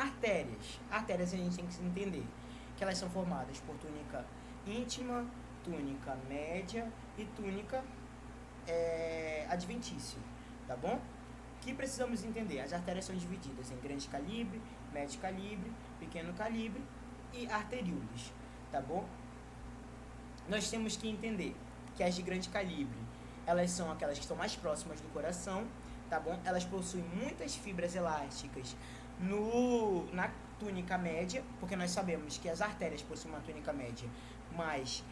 Artérias. Artérias a gente tem que entender que elas são formadas por túnica íntima, túnica média e túnica adventícia, tá bom? O que precisamos entender? As artérias são divididas em grande calibre, médio calibre, pequeno calibre e arteríolas, tá bom? Nós temos que entender que as de grande calibre, elas são aquelas que estão mais próximas do coração, tá bom? Elas possuem muitas fibras elásticas na túnica média, porque nós sabemos que as artérias possuem uma túnica média mais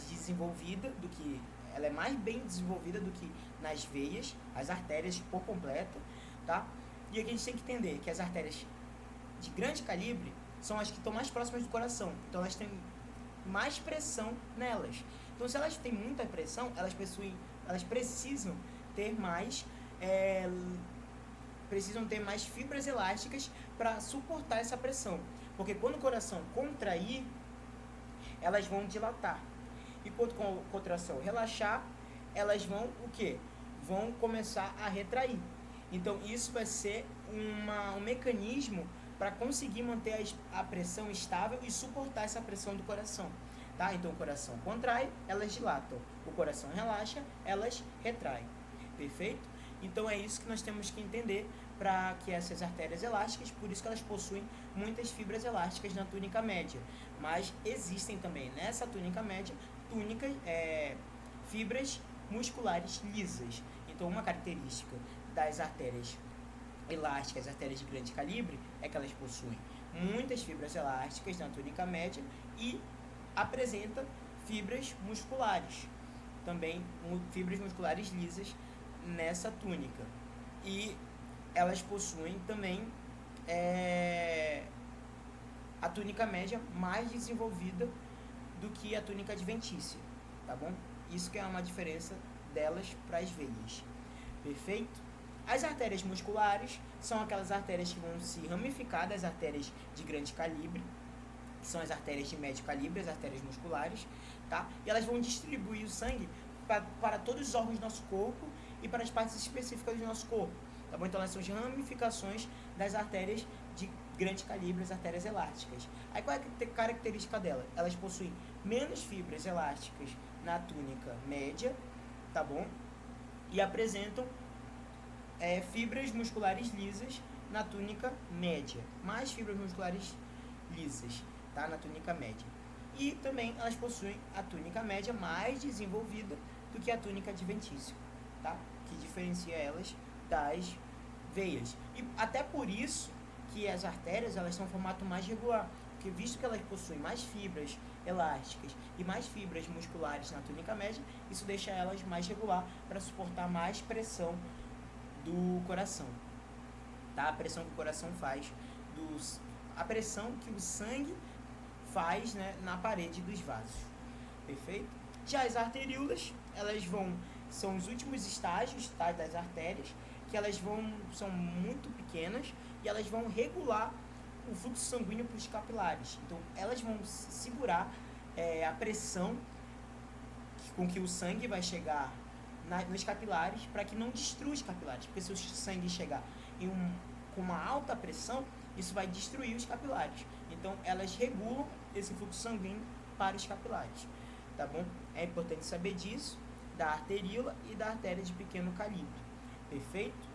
desenvolvida do que ela é mais bem desenvolvida do que nas veias, as artérias por completo, tá? E aqui a gente tem que entender que as artérias de grande calibre são as que estão mais próximas do coração, então elas têm mais pressão nelas. Então, se elas têm muita pressão, elas precisam ter mais fibras elásticas para suportar essa pressão, porque quando o coração contrair, elas vão dilatar, e quando a contração relaxar, elas vão o quê? Vão começar a retrair. Então isso vai ser um mecanismo para conseguir manter a pressão estável e suportar essa pressão do coração, tá? Então o coração contrai, elas dilatam, o coração relaxa, elas retraem, perfeito? Então é isso que nós temos que entender para que essas artérias elásticas, por isso que elas possuem muitas fibras elásticas na túnica média, mas existem também nessa túnica média fibras musculares lisas. Então uma característica das artérias elásticas, artérias de grande calibre, é que elas possuem muitas fibras elásticas na túnica média e apresenta fibras musculares, também fibras musculares lisas nessa túnica, e elas possuem também a túnica média mais desenvolvida do que a túnica adventícia, tá bom? Isso que é uma diferença delas para as veias, perfeito? As artérias musculares são aquelas artérias que vão se ramificar das artérias de grande calibre, que são as artérias de médio calibre, as artérias musculares, tá? E elas vão distribuir o sangue para todos os órgãos do nosso corpo e para as partes específicas do nosso corpo, tá bom? Então elas são as ramificações das artérias de grande calibre, as artérias elásticas. Aí qual é a característica dela? Elas possuem menos fibras elásticas na túnica média, tá bom? E apresentam fibras musculares lisas na túnica média, mais fibras musculares lisas, tá? Na túnica média. E também elas possuem a túnica média mais desenvolvida do que a túnica adventícia, tá? Que diferencia elas das veias. E até por isso que as artérias, elas são um formato mais regular, porque visto que elas possuem mais fibras elásticas e mais fibras musculares na túnica média, isso deixa elas mais regular para suportar mais pressão do coração, tá? A pressão que o coração faz, a pressão que o sangue faz, né, na parede dos vasos, perfeito? Já as arteríolas, são os últimos estágios, tá, das artérias, que são muito pequenas e elas vão regular o fluxo sanguíneo para os capilares. Então elas vão segurar a pressão com que o sangue vai chegar nos capilares, para que não destrua os capilares, porque se o sangue chegar com uma alta pressão, isso vai destruir os capilares. Então elas regulam esse fluxo sanguíneo para os capilares, tá bom? É importante saber disso, da arteríola e da artéria de pequeno calibre, perfeito?